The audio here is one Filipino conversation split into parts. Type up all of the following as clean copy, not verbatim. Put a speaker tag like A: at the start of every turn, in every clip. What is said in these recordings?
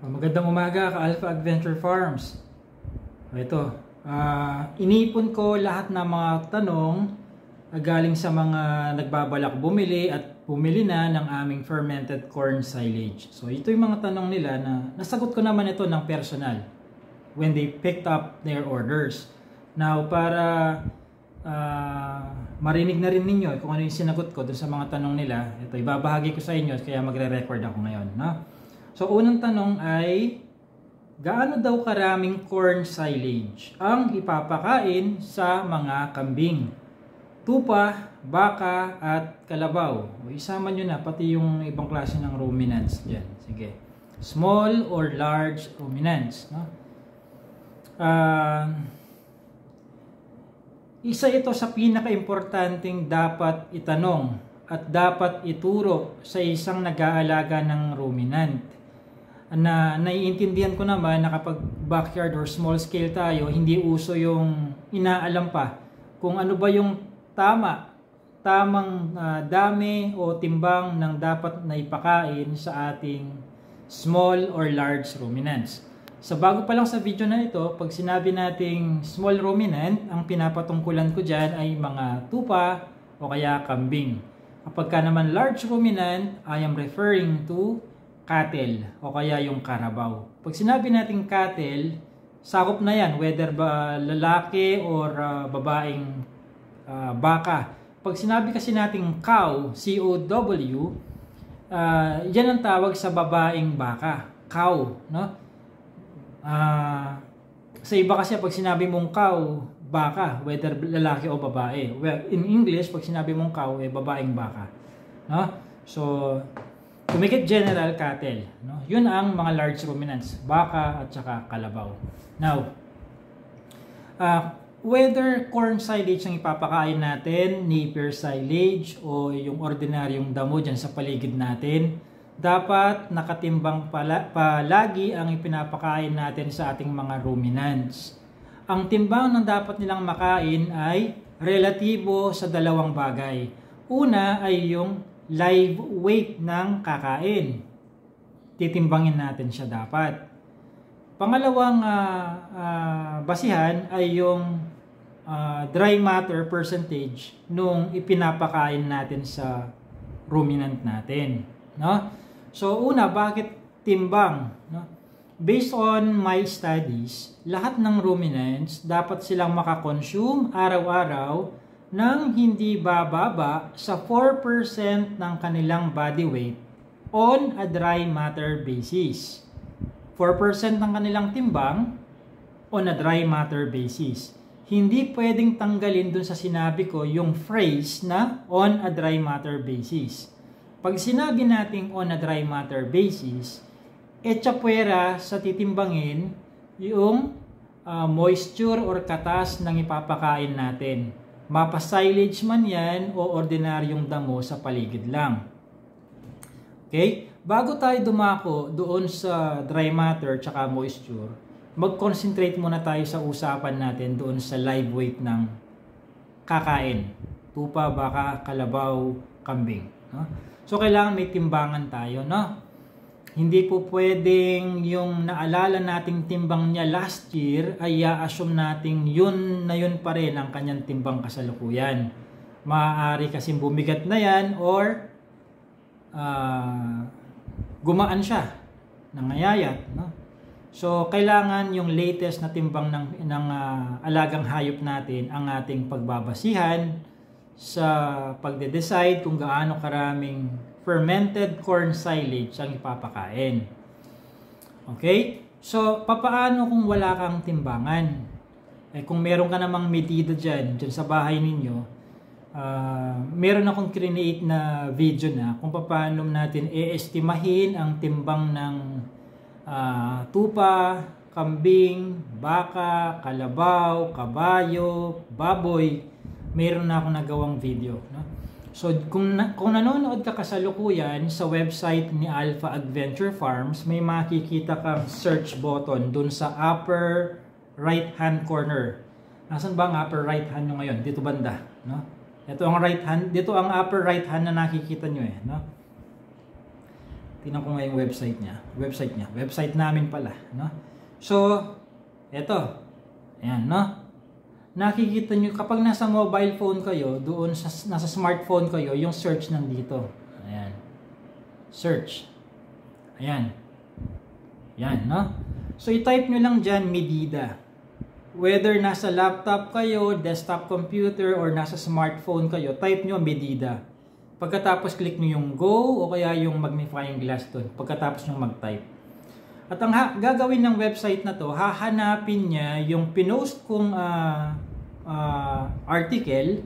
A: Magandang umaga ka Alpha Adventure Farms. Ito, iniipon ko lahat ng mga tanong galing sa mga nagbabalak bumili at bumili na ng aming fermented corn silage. So ito yung mga tanong nila na nasagot ko naman ito ng personal when they picked up their orders. Now para marinig na rin ninyo kung ano yung sinagot ko dun sa mga tanong nila, ito ibabahagi ko sa inyo kaya magre-record ako ngayon, no? So, unang tanong ay, gaano daw karaming corn silage ang ipapakain sa mga kambing? Tupa, baka, at kalabaw. O, isama nyo na, pati yung ibang klase ng ruminants dyan. Sige. Small or large ruminants. No? Isa ito sa pinaka-importanting dapat itanong at dapat ituro sa isang nag-aalaga ng ruminant. Na naiintindihan ko naman na kapag backyard or small scale tayo, hindi uso yung inaalam pa kung ano ba yung tamang dami o timbang ng dapat na ipakain sa ating small or large ruminants. So bago pa lang sa video na ito, pag sinabi nating small ruminant, ang pinapatungkulan ko dyan ay mga tupa o kaya kambing. Kapag ka naman large ruminant, I am referring to cattle o kaya yung karabaw. Pag sinabi nating cattle, sakop na yan whether ba lalaki or babaeng baka. Pag sinabi kasi nating cow, C-O-W, yan ang tawag sa babaeng baka, cow, no? Sa iba kasi pag sinabi mong cow, baka, whether lalaki o babae. Well, in English, pag sinabi mong cow, babaeng baka, no? So to make it general, cattle, no? Yun ang mga large ruminants, baka at saka kalabaw. Now, whether corn silage ang ipapakain natin, napier silage, o yung ordinaryong damo dyan sa paligid natin, dapat nakatimbang palagi ang ipinapakain natin sa ating mga ruminants. Ang timbang ng dapat nilang makain ay relatibo sa dalawang bagay. Una ay yung live weight ng kakain. Titimbangin natin siya dapat. Pangalawang basihan ay yung dry matter percentage nung ipinapakain natin sa ruminant natin. No? So una, bakit timbang? No? Based on my studies, lahat ng ruminants dapat silang makakonsume araw-araw nang hindi bababa sa 4% ng kanilang body weight on a dry matter basis. 4% ng kanilang timbang on a dry matter basis. Hindi pwedeng tanggalin dun sa sinabi ko yung phrase na on a dry matter basis. Pag sinabi nating on a dry matter basis, etchapwera sa titimbangin yung moisture or katas ng ipapakain natin. Mapa-silage man yan o ordinaryong damo sa paligid lang. Okay? Bago tayo dumako doon sa dry matter tsaka moisture, mag-concentrate muna tayo sa usapan natin doon sa live weight ng kakain. Tupa, baka, kalabaw, kambing. No? So, kailangan may timbangan tayo, no? Hindi po pwedeng yung naalala nating timbang niya last year ay i-assume nating yun na yun pa rin ang kanyang timbang kasalukuyan. Maaari kasing bumigat na yan or gumaan siya, nangayayat. No? So, kailangan yung latest na timbang ng alagang hayop natin ang ating pagbabasihan sa pagde-decide kung gaano karaming fermented corn silage ang ipapakain. Okay? So, papaano kung wala kang timbangan? Kung meron ka namang medida dyan sa bahay ninyo, meron akong create na video na kung paano natin i-estimahin ang timbang ng tupa, kambing, baka, kalabaw, kabayo, baboy. Meron na akong nagawang video. No? So, kung nanonood ka kasalukuyan sa website ni Alpha Adventure Farms, may makikita kang search button dun sa upper right-hand corner. Nasaan ba ang upper right-hand nyo ngayon? Dito banda. No? Ito ang right-hand. Dito ang upper right-hand na nakikita nyo. No? Tingnan ko nga yung website niya. Website namin pala, no? So, eto. Ayan, no? Nakikita nyo, kapag nasa mobile phone kayo, doon nasa smartphone kayo, yung search nandito. Ayan. Search. Ayan. Yan, no? So, i-type nyo lang dyan, Medida. Whether nasa laptop kayo, desktop computer, or nasa smartphone kayo, type nyo Medida. Pagkatapos, click nyo yung go, o kaya yung magnifying glass doon. Pagkatapos nyo mag-type. At ang gagawin ng website na to, hahanapin niya yung pinost kong article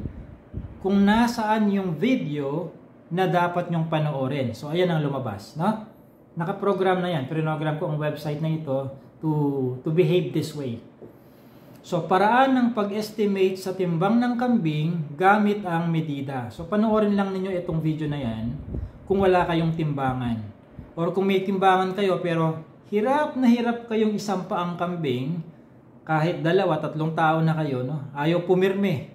A: kung nasaan yung video na dapat nyong panoorin. So, ayan ang lumabas, no? Nakaprogram na yan. Prinogram ko ang website na ito to behave this way. So, paraan ng pag-estimate sa timbang ng kambing gamit ang Medida. So, panoorin lang ninyo itong video na yan kung wala kayong timbangan. Or kung may timbangan kayo pero hirap na hirap kayong isampa ang kambing, kahit 2-3 tao na kayo, no? Ayaw pumirme,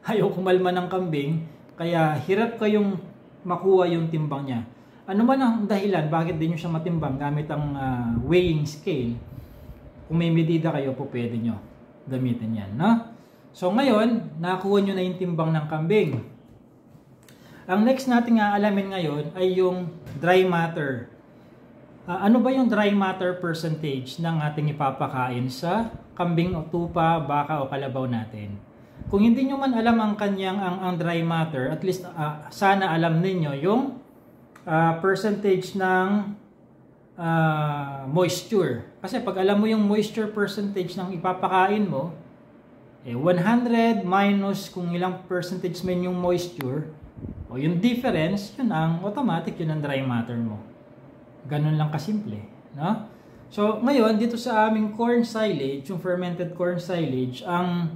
A: ayaw kumalma ng kambing, kaya hirap kayong makuha yung timbang niya. Ano man ang dahilan, bakit din nyo siya matimbang gamit ang weighing scale? Kung may Medida kayo, po pwede nyo gamitin yan, no? So ngayon, nakuha nyo na yung timbang ng kambing. Ang next natin aalamin ngayon ay yung dry matter. Ano ba yung dry matter percentage ng ating ipapakain sa kambing o tupa, baka o kalabaw natin? Kung hindi nyo man alam ang dry matter, at least sana alam ninyo yung percentage ng moisture. Kasi pag alam mo yung moisture percentage ng ipapakain mo, 100 minus kung ilang percentage man yung moisture, o yung difference, yun ang automatic, yun ang dry matter mo. Ganun lang kasimple, no? So, ngayon, dito sa aming corn silage, yung fermented corn silage, ang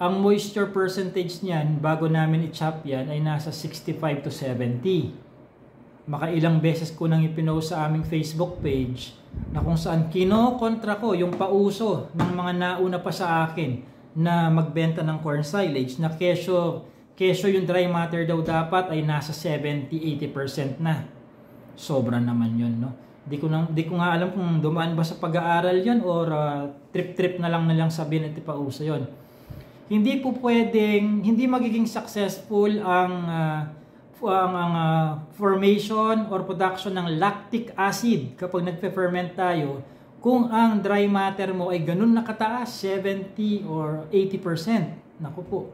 A: moisture percentage niyan, bago namin i-chop yan, ay nasa 65 to 70. Makailang beses ko nang ipinost sa aming Facebook page, na kung saan kinokontra ko yung pauso ng mga nauna pa sa akin na magbenta ng corn silage, na kesyo yung dry matter daw dapat ay nasa 70-80% na. Sobra naman yun, no? Di ko nga alam kung dumaan ba sa pag-aaral yan or trip-trip na lang sabihin at ipauso yun. Hindi magiging successful ang formation or production ng lactic acid kapag nagfe-ferment tayo kung ang dry matter mo ay ganun nakataas, 70 or 80%. Naku po.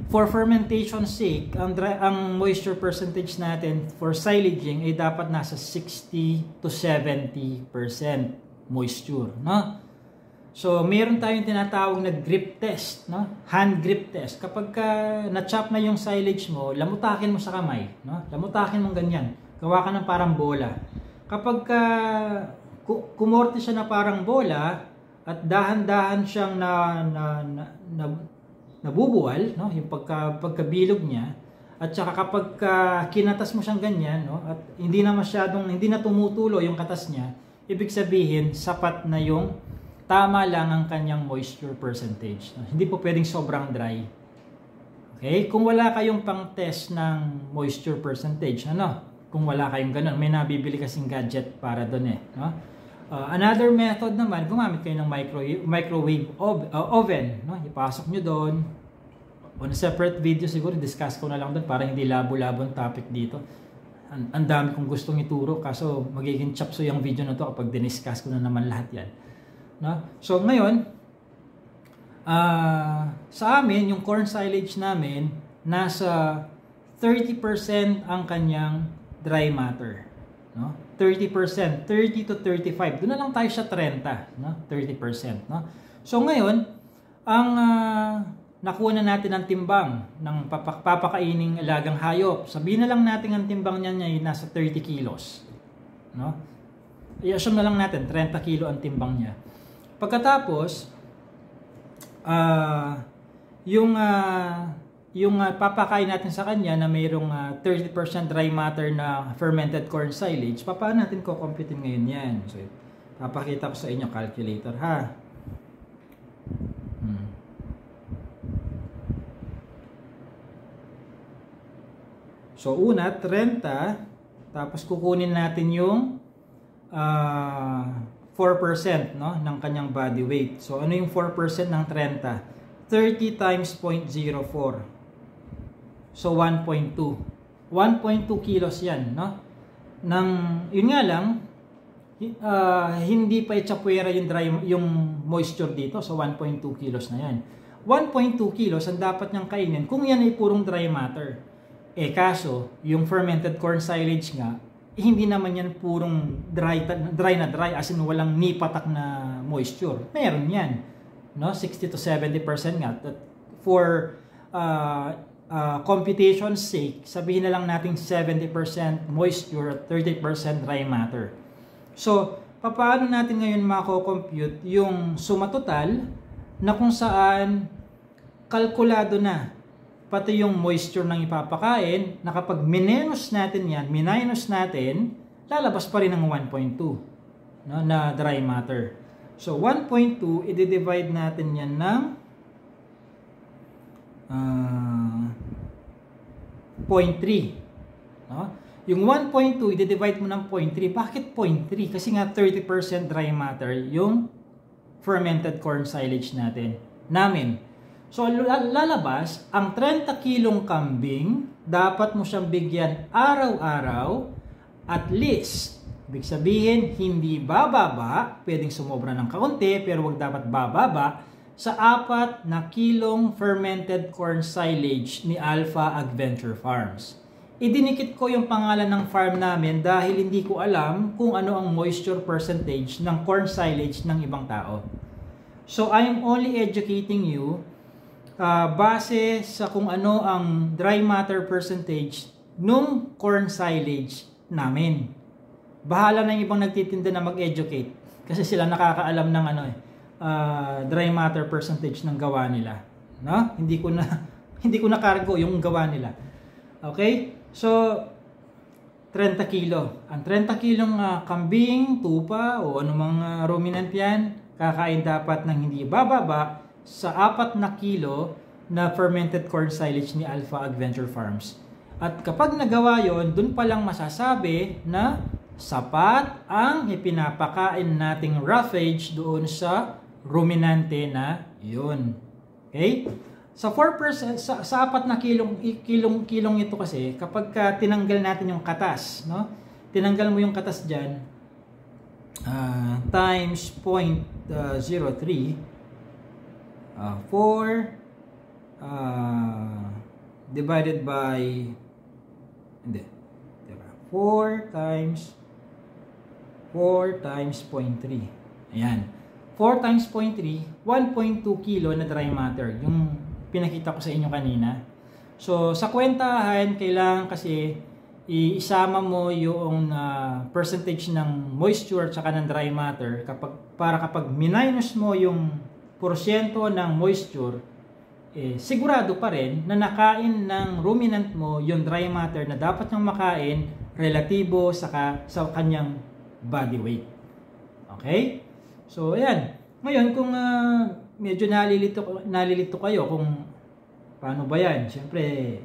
A: For fermentation sake, ang moisture percentage natin for silaging ay dapat nasa 60 to 70% moisture, no? So, meron tayong tinatawag na grip test, no? Hand grip test. Kapag na-chop na yung silage mo, lamutakin mo sa kamay, no? Lamutakin mo ganyan. Gawa ka ng parang bola. Kapag kumorte siya na parang bola at dahan-dahan siyang nabubuwal, no? Yung pagkabilog niya, at saka kapag kinatas mo siyang ganyan, no? At hindi na tumutulo yung katas niya, ibig sabihin sapat na yung tama lang ang kanyang moisture percentage, no? Hindi po pwedeng sobrang dry. Okay? Kung wala kayong pang-test ng moisture percentage, kung wala kayong ganun, may nabibili kasing gadget para doon no? Another method naman, gumamit kayo ng microwave oven, no? Ipasok nyo doon. On a separate video siguro, discuss ko na lang doon para hindi labo-labong topic dito. Ang dami kong gustong ituro, kaso magiging chapso yung video na to kapag diniscuss ko na naman lahat yan. No? So ngayon, sa amin, yung corn silage namin, nasa 30% ang kanyang dry matter. No? 30%, 30 to 35. Doon na lang tayo sa 30, no? 30%, no? So ngayon, ang nakuha na natin ang timbang ng papakaining alagang hayop. Sabihin na lang natin ang timbang niya ay nasa 30 kilos. No? I-assume na lang natin 30 kilo ang timbang niya. Pagkatapos, yung papakain natin sa kanya na mayroong 30% dry matter na fermented corn silage, paano natin kukumputin ngayon yan? So, papakita ko sa inyo calculator, ha? So, una, 30 Tapos kukunin natin yung 4%, no, ng kanyang body weight. So ano yung 4% ng 30? 30 times 0.04. So 1.2. 1.2 kilos yan, no? Yun nga lang, hindi pa itsapwera yung moisture dito. So 1.2 kilos na yan. 1.2 kilos ang dapat niyang kainin kung yan ay purong dry matter. Kaso, yung fermented corn silage nga, hindi naman yan purong dry as in walang nipatak na moisture. Meron yan, no? 60 to 70% nga. For computation's sake, sabihin na lang natin 70% moisture at 30% dry matter. So, paano natin ngayon mako-compute yung suma total na kung saan kalkulado na pati yung moisture ng ipapakain na kapag minus natin, lalabas pa rin ng 1.2, no, na dry matter. So, 1.2, i-divide natin yan ng 0.3. No? Yung 1.2, i-divide mo ng 0.3. Bakit 0.3? Kasi nga 30% dry matter yung fermented corn silage namin. So, lalabas, ang 30 kilong kambing, dapat mo siyang bigyan araw-araw, at least, ibig sabihin, hindi bababa, pwedeng sumobra ng kaunti, pero wag dapat bababa, sa 4 na kilong fermented corn silage ni Alpha Adventure Farms. Idinikit ko yung pangalan ng farm namin dahil hindi ko alam kung ano ang moisture percentage ng corn silage ng ibang tao. So, I'm only educating you base sa kung ano ang dry matter percentage nung corn silage namin. Bahala na yung ibang nagtitinda na mag-educate kasi sila nakakaalam ng dry matter percentage ng gawa nila, no? Hindi ko na cargo yung gawa nila. Okay? So 30 kilo. Ang 30 kilong kambing, tupa o anumang ruminant yan, kakain dapat ng hindi bababa sa 4 na kilo na fermented corn silage ni Alpha Adventure Farms. At kapag nagawa yon, dun pa lang masasabi na sapat ang ipinapakain nating roughage doon sa ruminante na yun. Okay? Sa 4%, sa 4 na kilong ito kasi, kapag tinanggal natin yung katas, no? Tinanggal mo yung katas dyan, times 0.03, 4 divided by 4 times 0.3. Ayan. 4 times 0.3, 1.2 kilo na dry matter. Yung pinakita ko sa inyo kanina. So, sa kwentahan, kailangan kasi isama mo yung percentage ng moisture at saka ng dry matter para kapag minus mo yung porsyento ng moisture, sigurado pa rin na nakain ng ruminant mo yung dry matter na dapat niyang makain relatibo sa kanyang body weight. Okay? So, ayan. Ngayon, kung medyo nalilito kayo kung paano ba yan, siyempre,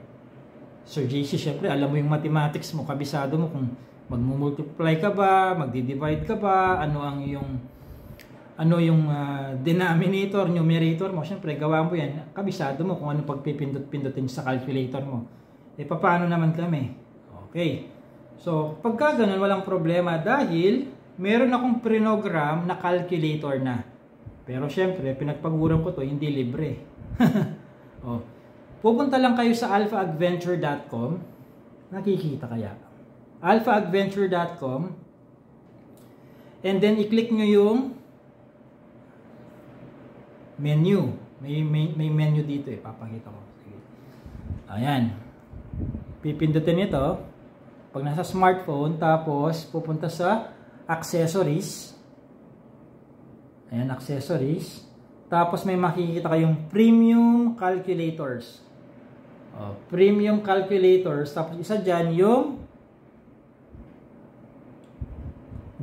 A: Sir JC, siyempre, alam mo yung mathematics mo, kabisado mo kung magmumultiply ka ba, magdi-divide ka ba, ano yung denominator, numerator mo, siyempre, gawa mo yan, kabisado mo kung ano pagpipindot-pindutin sa calculator mo. Paano naman kami? Okay. So, pagka ganun, walang problema dahil meron akong prinogram na calculator na. Pero syempre, pinagpaguran ko to, hindi libre. Pupunta lang kayo sa alphaadventure.com. Nakikita kaya? alphaadventure.com. And then, i-click nyo yung menu. May menu dito papakita ko. Sige. Ayan. Pipindutin ito. Pag nasa smartphone, tapos pupunta sa accessories. Ayan, accessories. Tapos may makikita kayong premium calculators. Premium calculators. Tapos isa dyan yung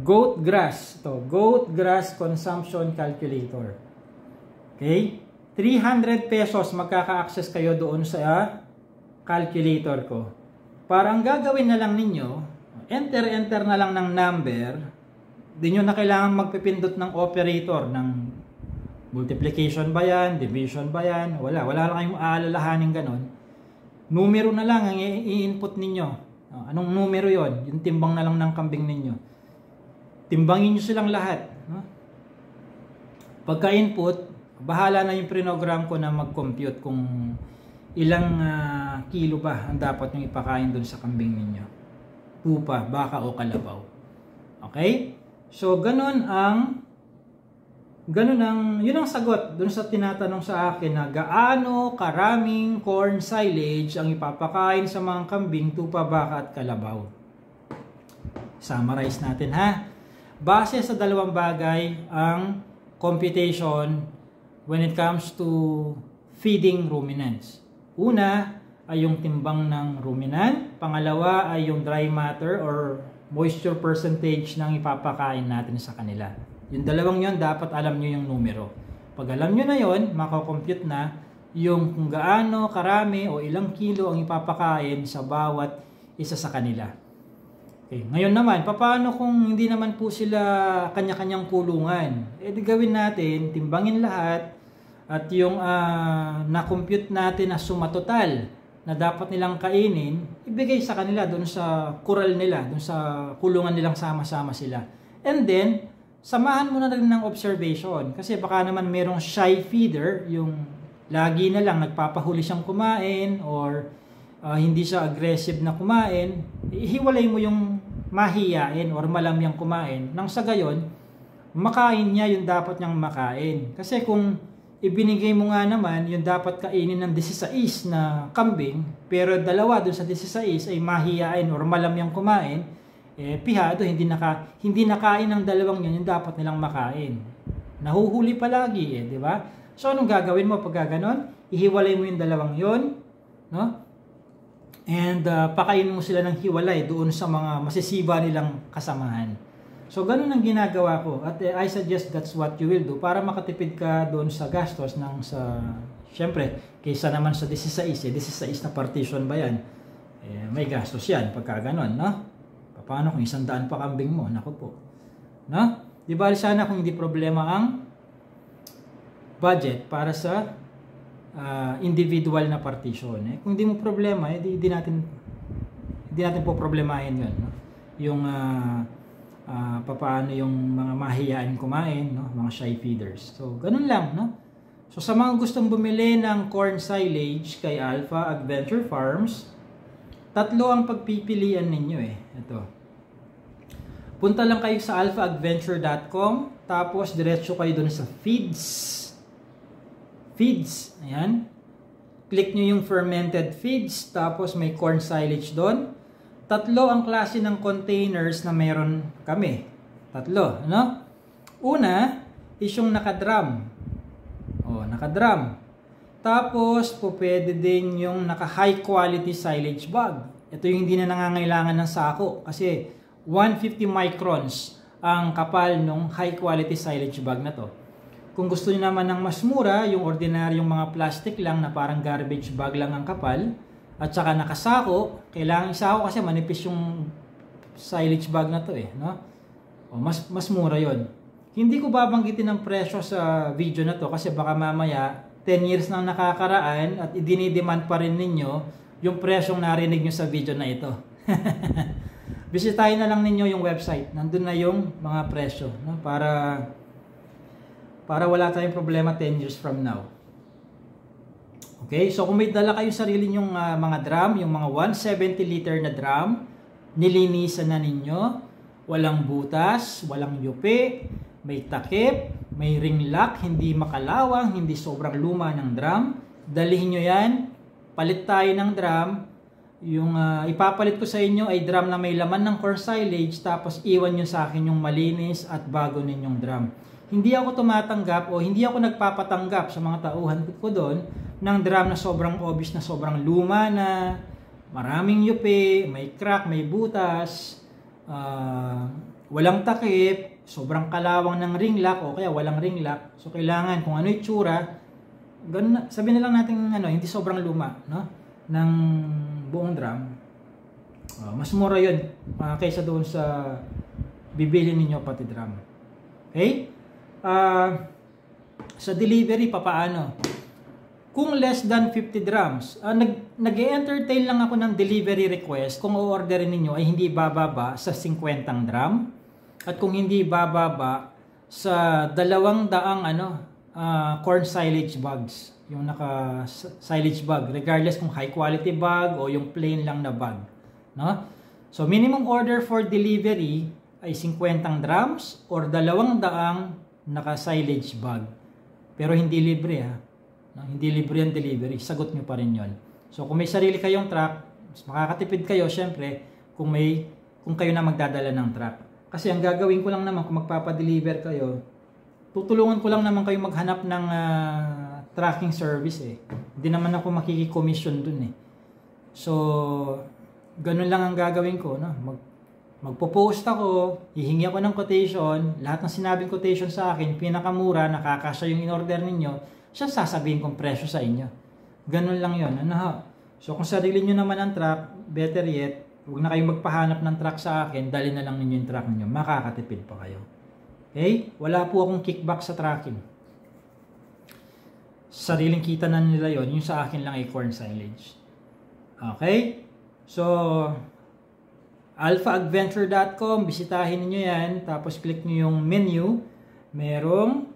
A: goat grass. Ito, goat grass consumption calculator. Okay? 300 pesos magkaka-access kayo doon sa calculator ko. Para ang gagawin na lang ninyo, enter na lang ng number, di nyo na kailangan magpipindot ng operator ng multiplication ba yan, division ba yan, wala lang kayong aalalahanin ganon. Numero na lang ang i-input ninyo. Anong numero yon? Yung timbang na lang ng kambing ninyo. Timbangin nyo silang lahat. Pagka-input, bahala na yung program ko na mag-compute kung ilang kilo ba ang dapat nyo ipakain dun sa kambing ninyo. Tupa, baka o kalabaw. Okay? So, yun ang sagot dun sa tinatanong sa akin na gaano karaming corn silage ang ipapakain sa mga kambing, tupa, baka at kalabaw. Summarize natin ha. Base sa dalawang bagay ang computation when it comes to feeding ruminants. Una ay yung timbang ng ruminant, pangalawa ay yung dry matter or moisture percentage ng ipapakain natin sa kanila. Yung dalawang yon dapat alam nyo yung numero. Pag alam nyo na yon, makakompute na yung kung gaano karami o ilang kilo ang ipapakain sa bawat isa sa kanila. Okay. Ngayon naman, paano kung hindi naman po sila kanya-kanyang kulungan? Di gawin natin, timbangin lahat at yung na-compute natin na suma total na dapat nilang kainin, ibigay sa kanila doon sa kural nila, doon sa kulungan nilang sama-sama sila. And then, samahan mo na rin ng observation kasi baka naman merong shy feeder, yung lagi na lang nagpapahuli siyang kumain or hindi siya aggressive na kumain, ihiwalay mo yung mahiyain or malamyang kumain nang sa gayon, makain niya yung dapat niyang makain. Kasi kung ibinigay mo nga naman yung dapat kainin ng 16 na kambing, pero dalawa dun sa 16 ay mahiyain or malamyang kumain, pihado, hindi nakain ng dalawang yun yung dapat nilang makain. Nahuhuli palagi di ba? So anong gagawin mo pag gano'n? Ihiwalay mo yung dalawang yun, no? And pakainin mo sila ng hiwalay doon sa mga masisiba nilang kasamahan. So, ganun ang ginagawa ko. At I suggest that's what you will do para makatipid ka doon sa gastos ng syempre, kaysa naman sa 16, 16 na partition ba yan? May gastos yan pagka ganun, no? Paano kung 100 pa kambing mo? Naku po. No? Di ba sana kung hindi problema ang budget para sa individual na partition. Kung hindi mo problema, hindi natin po problemahin yun, no? Yung paano yung mga mahiyain kumain, no? Mga shy feeders. So, ganun lang, no? So, sa mga gustong bumili ng corn silage kay Alpha Adventure Farms, 3 ang pagpipilian ninyo Ito. Punta lang kayo sa alphaadventure.com, tapos diretso kayo doon sa feeds. Ayan. Click nyo yung fermented feeds, tapos may corn silage doon. 3 ang klase ng containers na meron kami. 3, ano? Una, is yung nakadrum. Nakadrum. Tapos, pwede din yung naka-high quality silage bag. Ito yung hindi na nangangailangan ng sako. Kasi, 150 microns ang kapal ng high quality silage bag na to. Kung gusto niyo naman ng mas mura, yung ordinaryong mga plastic lang na parang garbage bag lang ang kapal, at saka nakasako, kailangan isako kasi manipis yung silage bag na to no? Mas mura yon. Hindi ko babanggitin ang presyo sa video na to kasi baka mamaya 10 years nang nakakaraan at idinidemand pa rin ninyo yung presyong narinig nyo sa video na ito. Bisitahin na lang ninyo yung website. Nandun na yung mga presyo, no? Para wala tayong problema 10 years from now. Okay, so kung may dala kayo sarili nyong mga drum, yung mga 170 liter na drum, nilinisan na ninyo, walang butas, walang yupi, may takip, may ring lock, hindi makalawang, hindi sobrang luma ng drum. Dalhin nyo yan, palit tayo ng drum. Yung ipapalit ko sa inyo ay drum na may laman ng corn silage, tapos iwan nyo sa akin yung malinis at bago ninyong drum. Hindi ako tumatanggap o hindi ako nagpapatanggap sa mga tauhan ko doon ng drum na sobrang obvious na sobrang luma na, maraming yupi, may crack, may butas, walang takip, sobrang kalawang ng ring lock o kaya walang ring lock. So kailangan kung ano itsura, sabihin na lang natin hindi sobrang luma, no, ng buong drum. Mas mura yun kaysa doon sa bibili ninyo pati drum. Okay? Sa delivery, papaano? Kung less than 50 drums, nag-entertain lang ako ng delivery request kung o-orderin ninyo ay hindi bababa sa 50 drum at kung hindi bababa sa 200 corn silage bags, yung naka silage bag, regardless kung high quality bag o yung plain lang na bag, no? So minimum order for delivery ay 50 drums or 200 naka silage bag, pero hindi libre ha. Hindi libre ang delivery, sagot nyo pa rin yon. So kung may sarili kayong truck, mas makakatipid kayo syempre kung kayo na magdadala ng truck. Kasi ang gagawin ko lang naman kung magpapadeliver kayo, tutulungan ko lang naman kayo maghanap ng tracking service eh. Hindi naman ako makiki-commission dun eh. So ganun lang ang gagawin ko, no? Magpo-post ako, hihingi ako ng quotation, lahat ng sinabing quotation sa akin, pinakamura, nakakasya yung in-order ninyo, siya sasabihin kong presyo sa inyo. Ganun lang yun. So kung sarili nyo naman ang truck, better yet, huwag na kayong magpahanap ng truck sa akin, dali na lang ninyo yung truck ninyo, makakatipid pa kayo. Okay? Wala po akong kickback sa tracking. Sariling kita na nila yon, yung sa akin lang ay corn silage. Okay? So alphaadventure.com, bisitahin niyo yan, tapos click niyo yung menu, merong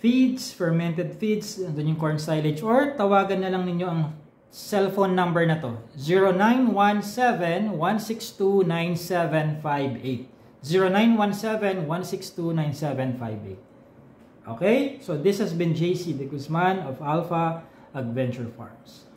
A: feeds, fermented feeds, andun yung corn silage, or tawagan na lang ninyo ang cellphone number na to, 0917-162-9758. 0917-162-9758. Okay? So this has been JC De Guzman of Alpha Adventure Farms.